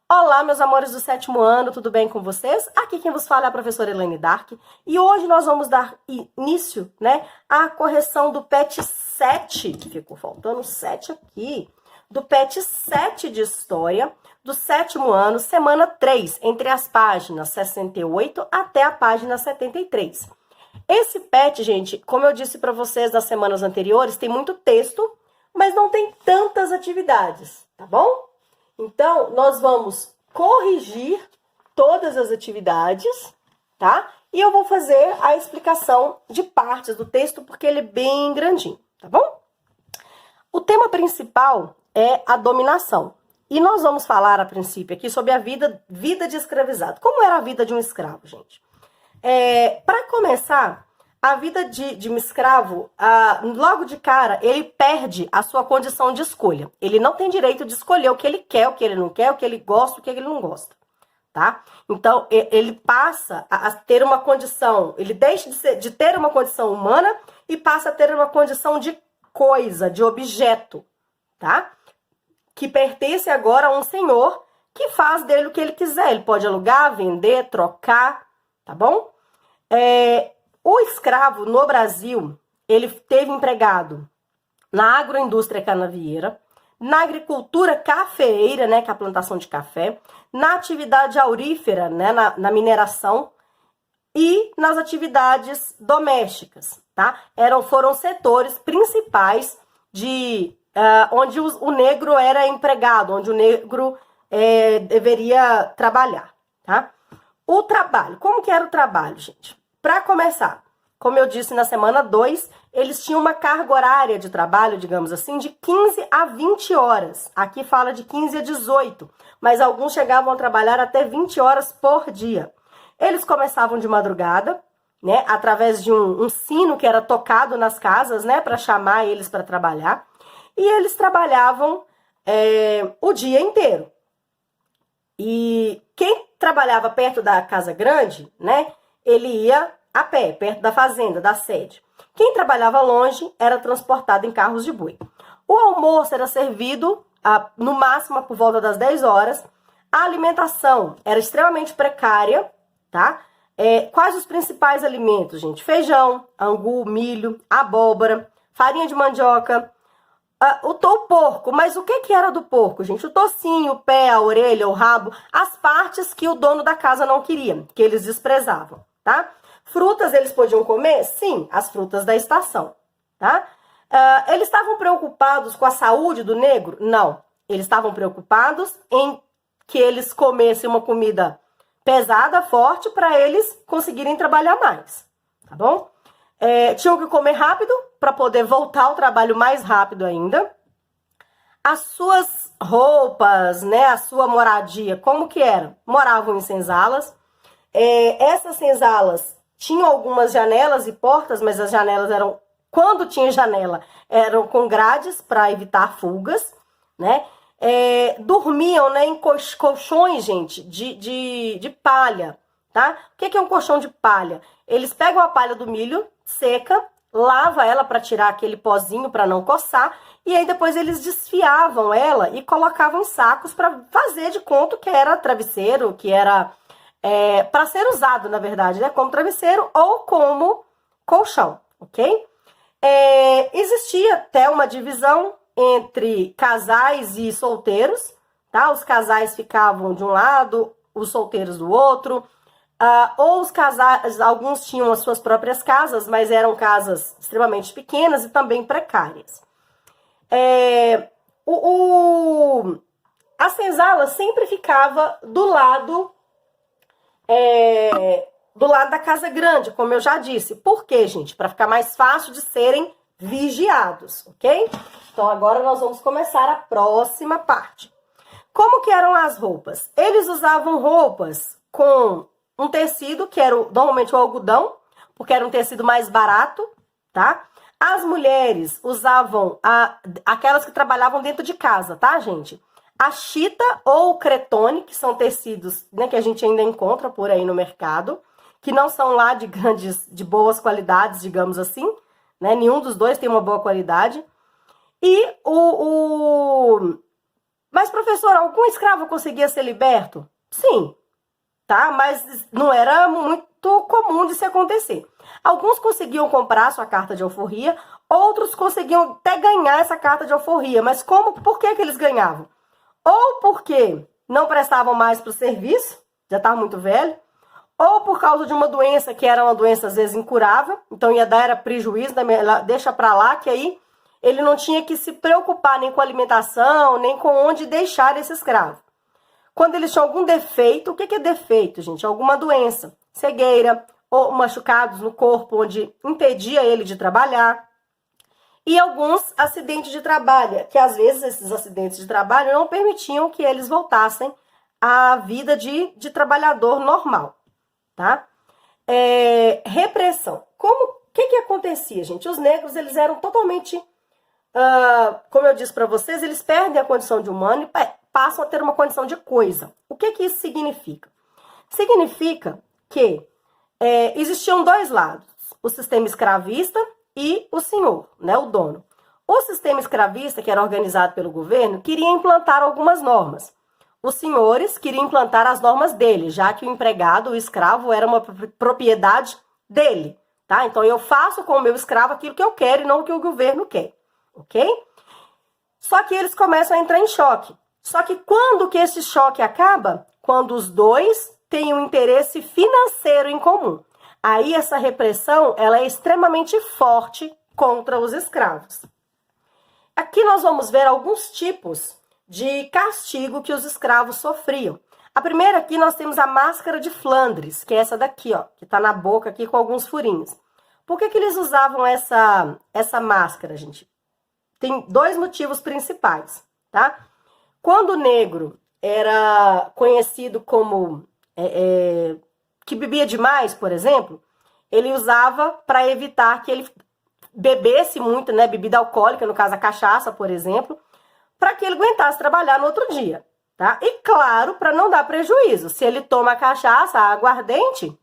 Olá, meus amores do sétimo ano, tudo bem com vocês? Aqui quem vos fala é a professora Elaine Dark e hoje nós vamos dar início, à correção do PET 7, que ficou faltando 7 aqui, do PET 7 de História, do sétimo ano, semana 3, entre as páginas 68 até a página 73. Esse PET, gente, como eu disse para vocês nas semanas anteriores, tem muito texto, mas não tem tantas atividades, tá bom? Então, nós vamos corrigir todas as atividades, tá? E eu vou fazer a explicação de partes do texto, porque ele é bem grandinho, tá bom? O tema principal é a dominação. E nós vamos falar, a princípio, aqui sobre a vida de escravizado. Como era a vida de um escravo, gente? Para começar, a vida de um escravo, logo de cara, ele perde a sua condição de escolha. Ele não tem direito de escolher o que ele quer, o que ele não quer, o que ele gosta, o que ele não gosta, tá? Então, ele passa a ter uma condição, ele deixa de ter uma condição humana e passa a ter uma condição de coisa, de objeto, tá? Que pertence agora a um senhor que faz dele o que ele quiser. Ele pode alugar, vender, trocar, tá bom? O escravo no Brasil, ele teve empregado na agroindústria canavieira, na agricultura cafeeira, que é a plantação de café, na atividade aurífera, na mineração e nas atividades domésticas, tá? Foram setores principais onde o negro era empregado, onde o negro deveria trabalhar, tá? O trabalho, como que era o trabalho, gente? Para começar, como eu disse na semana 2, eles tinham uma carga horária de trabalho, digamos assim, de 15 a 20 horas. Aqui fala de 15 a 18, mas alguns chegavam a trabalhar até 20 horas por dia. Eles começavam de madrugada, através de um sino que era tocado nas casas, para chamar eles para trabalhar. E eles trabalhavam o dia inteiro. E quem trabalhava perto da casa grande, ele ia a pé, perto da fazenda, da sede. Quem trabalhava longe era transportado em carros de boi. O almoço era servido no máximo por volta das 10 horas. A alimentação era extremamente precária, tá? Quais os principais alimentos, gente? Feijão, angu, milho, abóbora, farinha de mandioca, o porco. Mas o que era do porco, gente? O tocinho, o pé, a orelha, o rabo, as partes que o dono da casa não queria, que eles desprezavam, tá? Frutas eles podiam comer? Sim, as frutas da estação, tá? Eles estavam preocupados com a saúde do negro? Não. Eles estavam preocupados em que eles comessem uma comida pesada, forte, para eles conseguirem trabalhar mais, tá bom? Tinham que comer rápido para poder voltar ao trabalho mais rápido ainda. As suas roupas, a sua moradia, como que era? Moravam em senzalas. Essas senzalas tinham algumas janelas e portas, mas as janelas eram, quando tinha janela, eram com grades para evitar fugas, dormiam em colchões, gente, de palha, tá? O que é um colchão de palha? Eles pegam a palha do milho, seca, lava ela para tirar aquele pozinho para não coçar, e aí depois eles desfiavam ela e colocavam em sacos para fazer de conta que era travesseiro, que era para ser usado, na verdade, como travesseiro ou como colchão, ok? Existia até uma divisão entre casais e solteiros, tá? Os casais ficavam de um lado, os solteiros do outro, ou os casais, alguns tinham as suas próprias casas, mas eram casas extremamente pequenas e também precárias. A senzala sempre ficava do lado da casa grande, como eu já disse. Por quê, gente? Para ficar mais fácil de serem vigiados, ok? Então, agora nós vamos começar a próxima parte. Como que eram as roupas? Eles usavam roupas com um tecido que era normalmente o algodão, porque era um tecido mais barato, tá? As mulheres usavam aquelas que trabalhavam dentro de casa, tá, gente? A chita ou o cretone, que são tecidos, que a gente ainda encontra por aí no mercado, que não são lá de boas qualidades, digamos assim, Nenhum dos dois tem uma boa qualidade. E Mas, professor, algum escravo conseguia ser liberto? Sim, tá? Mas não era muito comum de se acontecer. Alguns conseguiam comprar sua carta de alforria, outros conseguiam até ganhar essa carta de alforria. Mas por que eles ganhavam? Ou porque não prestavam mais para o serviço, já estava muito velho, ou por causa de uma doença que era uma doença às vezes incurável, então ia dar era prejuízo, deixa para lá, que aí ele não tinha que se preocupar nem com alimentação, nem com onde deixar esse escravo. Quando eles tinham algum defeito, o que é defeito, gente? Alguma doença, cegueira, ou machucados no corpo, onde impedia ele de trabalhar. E alguns acidentes de trabalho, que às vezes esses acidentes de trabalho não permitiam que eles voltassem à vida de trabalhador normal, tá? Repressão. O que acontecia, gente? Os negros, eles eram totalmente, como eu disse para vocês, eles perdem a condição de humano e passam a ter uma condição de coisa. O que isso significa? Significa que existiam dois lados, o sistema escravista e o senhor, né, o dono. O sistema escravista, que era organizado pelo governo, queria implantar algumas normas. Os senhores queriam implantar as normas dele, já que o empregado, o escravo, era uma propriedade dele, tá? Então, eu faço com o meu escravo aquilo que eu quero e não o que o governo quer, ok? Só que eles começam a entrar em choque. Só que quando que esse choque acaba? Quando os dois têm um interesse financeiro em comum. Aí essa repressão, ela é extremamente forte contra os escravos. Aqui nós vamos ver alguns tipos de castigo que os escravos sofriam. A primeira aqui nós temos a máscara de Flandres, que é essa daqui, ó, que tá na boca aqui com alguns furinhos. Por que eles usavam essa máscara, gente? Tem dois motivos principais, tá? Quando o negro era conhecido como que bebia demais, por exemplo, ele usava para evitar que ele bebesse muito, né, bebida alcoólica, no caso a cachaça, por exemplo, para que ele aguentasse trabalhar no outro dia, tá? E claro, para não dar prejuízo. Se ele toma a cachaça, a aguardente,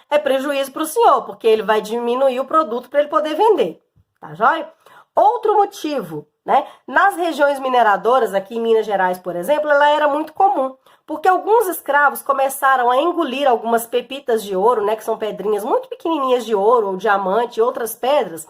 é prejuízo para o senhor, porque ele vai diminuir o produto para ele poder vender, tá joia? Outro motivo, né? Nas regiões mineradoras, aqui em Minas Gerais, por exemplo, ela era muito comum, porque alguns escravos começaram a engolir algumas pepitas de ouro, né? Que são pedrinhas muito pequenininhas de ouro, ou diamante, e outras pedras,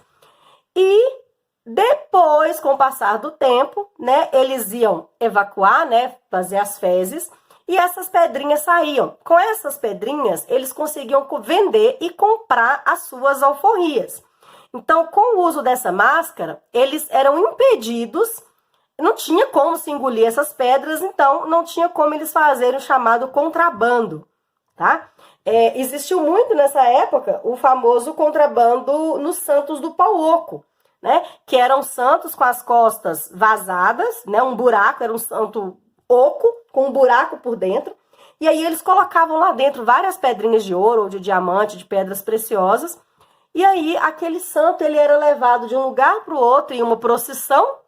e depois, com o passar do tempo, né, eles iam evacuar, né, fazer as fezes, e essas pedrinhas saíam. Com essas pedrinhas, eles conseguiam vender e comprar as suas alforrias. Então, com o uso dessa máscara, eles eram impedidos, não tinha como se engolir essas pedras, então não tinha como eles fazerem o chamado contrabando, tá? Existiu muito nessa época o famoso contrabando nos santos do pau oco, né? Que eram santos com as costas vazadas, né? Um buraco, era um santo oco com um buraco por dentro. E aí eles colocavam lá dentro várias pedrinhas de ouro ou de diamante, de pedras preciosas. E aí aquele santo ele era levado de um lugar para o outro em uma procissão,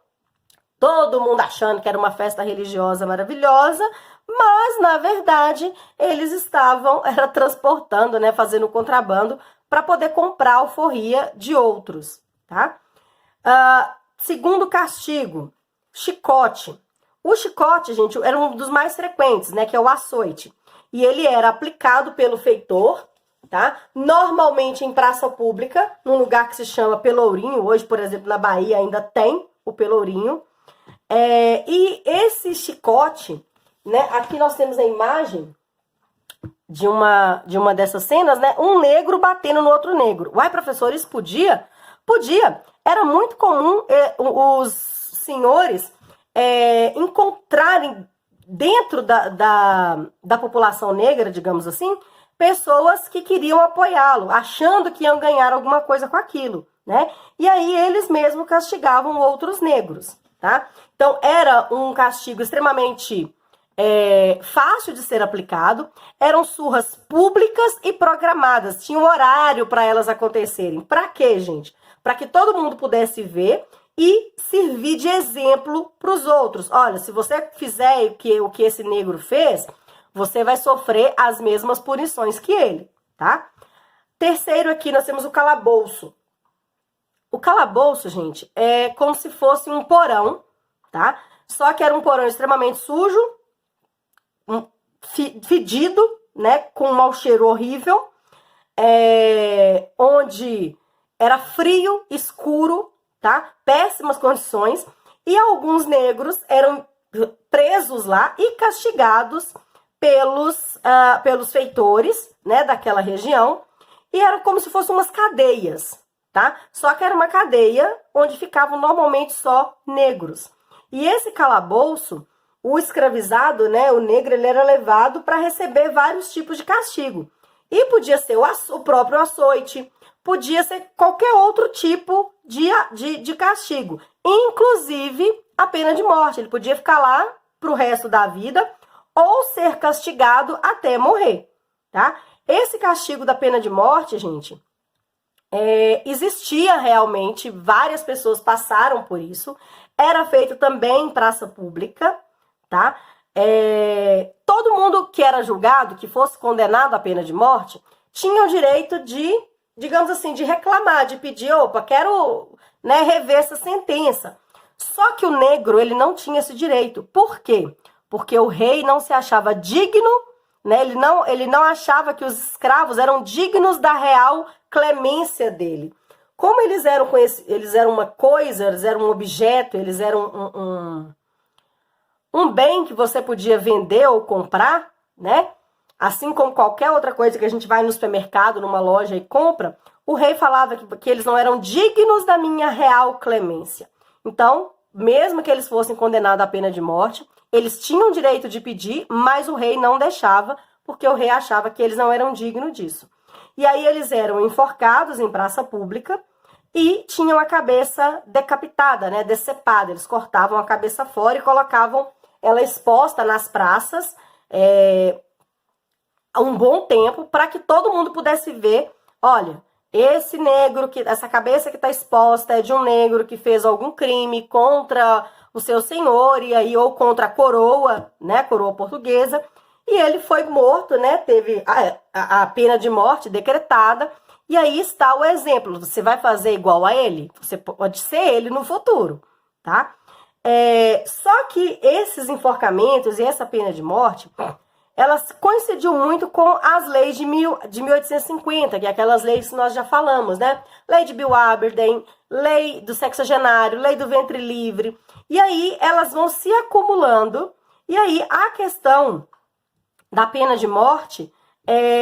todo mundo achando que era uma festa religiosa maravilhosa, mas na verdade eles estavam transportando, né, fazendo contrabando para poder comprar alforria de outros, tá? Segundo castigo, chicote. O chicote, gente, era um dos mais frequentes, né, que é o açoite. E ele era aplicado pelo feitor, tá? Normalmente em praça pública, num lugar que se chama Pelourinho. Hoje, por exemplo, na Bahia ainda tem o Pelourinho. E esse chicote, né, aqui nós temos a imagem de uma dessas cenas, né, um negro batendo no outro negro. Uai, professor, isso podia? Podia. Era muito comum os senhores encontrarem dentro da população negra, digamos assim, pessoas que queriam apoiá-lo, achando que iam ganhar alguma coisa com aquilo, né? E aí eles mesmos castigavam outros negros, tá? Então era um castigo extremamente fácil de ser aplicado, eram surras públicas e programadas, tinha um horário para elas acontecerem. Para quê, gente? Para que todo mundo pudesse ver e servir de exemplo para os outros. Olha, se você fizer o que esse negro fez, você vai sofrer as mesmas punições que ele, tá? Terceiro aqui, nós temos o calabouço. O calabouço, gente, é como se fosse um porão, tá? Só que era um porão extremamente sujo, fedido, né, com um mau cheiro horrível, onde era frio, escuro, tá? Péssimas condições, e alguns negros eram presos lá e castigados pelos feitores, né, daquela região, e eram como se fossem umas cadeias, tá? Só que era uma cadeia onde ficavam normalmente só negros. E esse calabouço, o escravizado, né, o negro, ele era levado para receber vários tipos de castigo. E podia ser o próprio açoite, podia ser qualquer outro tipo de castigo, inclusive a pena de morte. Ele podia ficar lá pro resto da vida ou ser castigado até morrer, tá? Esse castigo da pena de morte, gente, existia realmente, várias pessoas passaram por isso, era feito também em praça pública, tá? Todo mundo que era julgado, que fosse condenado à pena de morte, tinha o direito de, digamos assim, de reclamar, de pedir, opa, quero, né, rever essa sentença. Só que o negro, ele não tinha esse direito. Por quê? Porque o rei não se achava digno, né? Ele não achava que os escravos eram dignos da real clemência dele. Como eles eram uma coisa, eles eram um objeto, eles eram um bem que você podia vender ou comprar, né? Assim como qualquer outra coisa que a gente vai no supermercado, numa loja e compra, o rei falava que eles não eram dignos da minha real clemência. Então, mesmo que eles fossem condenados à pena de morte, eles tinham direito de pedir, mas o rei não deixava, porque o rei achava que eles não eram dignos disso. E aí eles eram enforcados em praça pública e tinham a cabeça decapitada, né, decepada. Eles cortavam a cabeça fora e colocavam ela exposta nas praças um bom tempo para que todo mundo pudesse ver, olha, esse negro, essa cabeça que está exposta é de um negro que fez algum crime contra o seu senhor, e aí, ou contra a coroa, né, a coroa portuguesa, e ele foi morto, né, teve a pena de morte decretada, e aí está o exemplo. Você vai fazer igual a ele? Você pode ser ele no futuro, tá? Só que esses enforcamentos e essa pena de morte, elas coincidiam muito com as leis de 1850, que é aquelas leis que nós já falamos, né? Lei de Bill Aberdeen, lei do sexagenário, lei do ventre livre. E aí elas vão se acumulando, e aí a questão da pena de morte,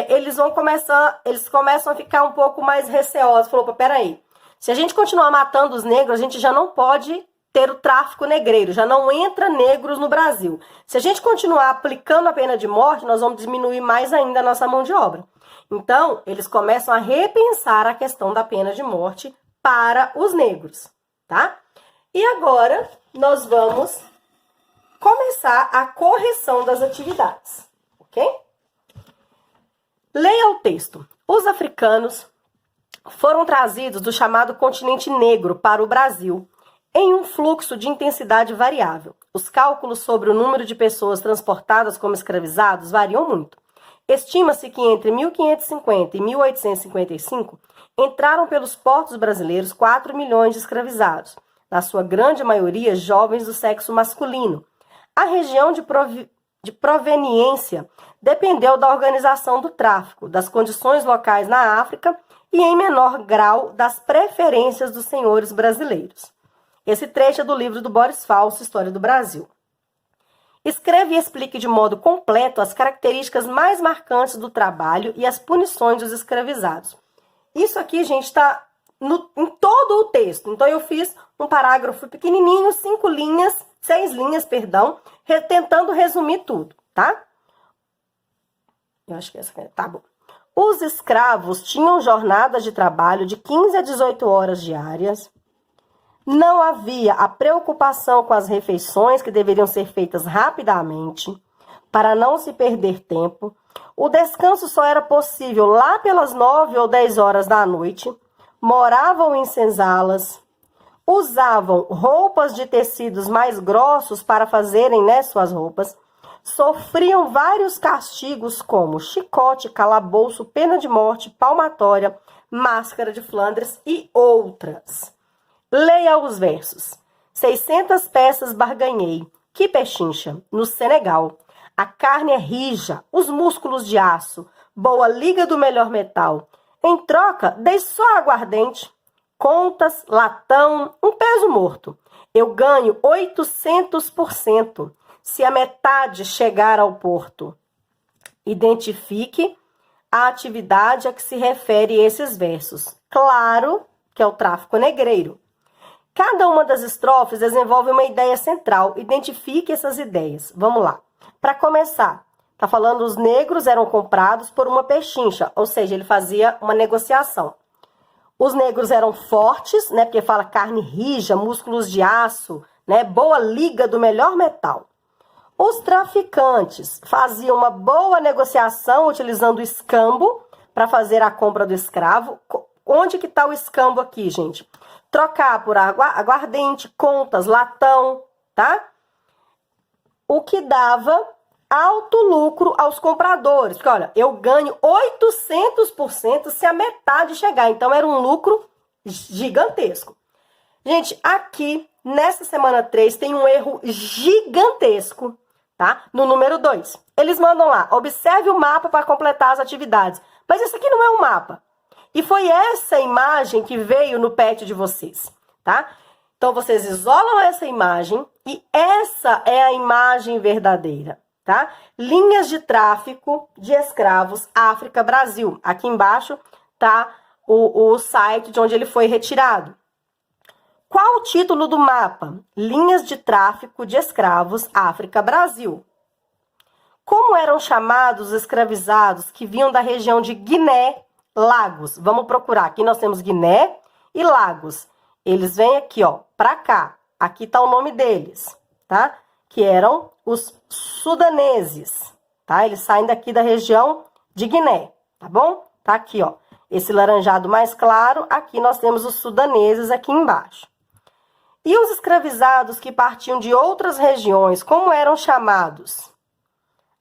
eles começam a ficar um pouco mais receosos. Falou, peraí, se a gente continuar matando os negros, a gente já não pode ter o tráfico negreiro, já não entra negros no Brasil. Se a gente continuar aplicando a pena de morte, nós vamos diminuir mais ainda a nossa mão de obra. Então, eles começam a repensar a questão da pena de morte para os negros, tá? E agora, nós vamos começar a correção das atividades, ok? Leia o texto. Os africanos foram trazidos do chamado continente negro para o Brasil, em um fluxo de intensidade variável. Os cálculos sobre o número de pessoas transportadas como escravizados variam muito. Estima-se que entre 1550 e 1855 entraram pelos portos brasileiros 4 milhões de escravizados, na sua grande maioria jovens do sexo masculino. A região de proveniência dependeu da organização do tráfico, das condições locais na África e, em menor grau, das preferências dos senhores brasileiros. Esse trecho é do livro do Boris Falso, História do Brasil. Escreva e explique de modo completo as características mais marcantes do trabalho e as punições dos escravizados. Isso aqui, gente, está em todo o texto. Então, eu fiz um parágrafo pequenininho, 6 linhas, tentando resumir tudo, tá? Eu acho que essa aqui tá bom. Os escravos tinham jornadas de trabalho de 15 a 18 horas diárias. Não havia a preocupação com as refeições que deveriam ser feitas rapidamente, para não se perder tempo. O descanso só era possível lá pelas 9 ou 10 horas da noite. Moravam em senzalas, usavam roupas de tecidos mais grossos para fazerem, né, suas roupas. Sofriam vários castigos como chicote, calabouço, pena de morte, palmatória, máscara de Flandres e outras. Leia os versos. 600 peças barganhei, Que pechincha! No Senegal, a carne é rija, os músculos de aço, boa liga do melhor metal. Em troca, dei só aguardente, contas, latão, um peso morto. Eu ganho 800% se a metade chegar ao porto. Identifique a atividade a que se refere esses versos. Claro que é o tráfico negreiro. Cada uma das estrofes desenvolve uma ideia central. Identifique essas ideias. Vamos lá. Para começar, tá falando os negros eram comprados por uma pechincha, ou seja, ele fazia uma negociação. Os negros eram fortes, né, porque fala carne rija, músculos de aço, né, boa liga do melhor metal. Os traficantes faziam uma boa negociação utilizando o escambo para fazer a compra do escravo. Onde que está o escambo aqui, gente? Trocar por aguardente, contas, latão, tá? O que dava alto lucro aos compradores. Porque, olha, eu ganho 800% se a metade chegar. Então, era um lucro gigantesco. Gente, aqui, nessa semana 3, tem um erro gigantesco, tá? No número 2. Eles mandam lá, observe o mapa para completar as atividades. Mas isso aqui não é um mapa. E foi essa imagem que veio no PET de vocês, tá? Então, vocês isolam essa imagem e essa é a imagem verdadeira, tá? Linhas de tráfico de escravos África Brasil. Aqui embaixo tá o site de onde ele foi retirado. Qual o título do mapa? Linhas de tráfico de escravos África Brasil. Como eram chamados os escravizados que vinham da região de Guiné, Lagos? Vamos procurar. Aqui nós temos Guiné e Lagos. Eles vêm aqui, ó, pra cá. Aqui tá o nome deles, tá? Que eram os sudaneses, tá? Eles saem daqui da região de Guiné, tá bom? Tá aqui, ó. Esse laranjado mais claro, aqui nós temos os sudaneses aqui embaixo. E os escravizados que partiam de outras regiões, como eram chamados?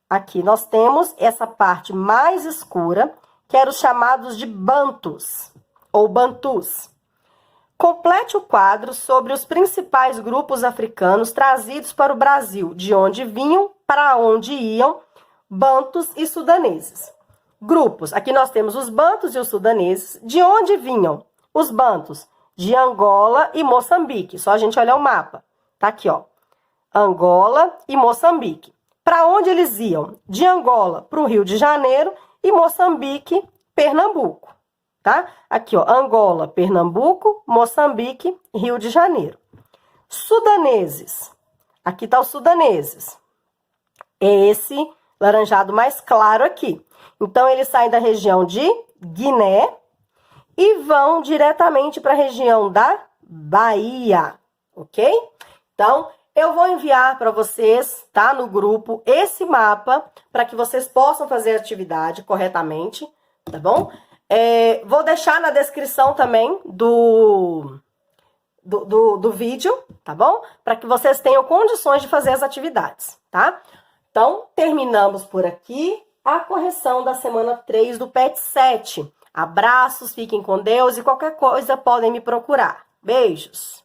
Aqui nós temos essa parte mais escura, que eram os chamados de bantus, ou bantus. Complete o quadro sobre os principais grupos africanos trazidos para o Brasil, de onde vinham, para onde iam, bantus e sudaneses. Grupos, aqui nós temos os bantus e os sudaneses. De onde vinham os bantus? De Angola e Moçambique. Só a gente olhar o mapa. Tá aqui, ó. Angola e Moçambique. Para onde eles iam? De Angola para o Rio de Janeiro e Moçambique, Pernambuco. Tá? Aqui, ó. Angola, Pernambuco, Moçambique, Rio de Janeiro. Sudaneses. Aqui tá os sudaneses. É esse laranjado mais claro aqui. Então, eles saem da região de Guiné e vão diretamente para a região da Bahia, ok? Então, eu vou enviar para vocês, tá, no grupo, esse mapa para que vocês possam fazer a atividade corretamente, tá bom? Vou deixar na descrição também do vídeo, tá bom? Para que vocês tenham condições de fazer as atividades, tá? Então, terminamos por aqui a correção da semana 3 do PET 7. Abraços, fiquem com Deus e qualquer coisa podem me procurar. Beijos!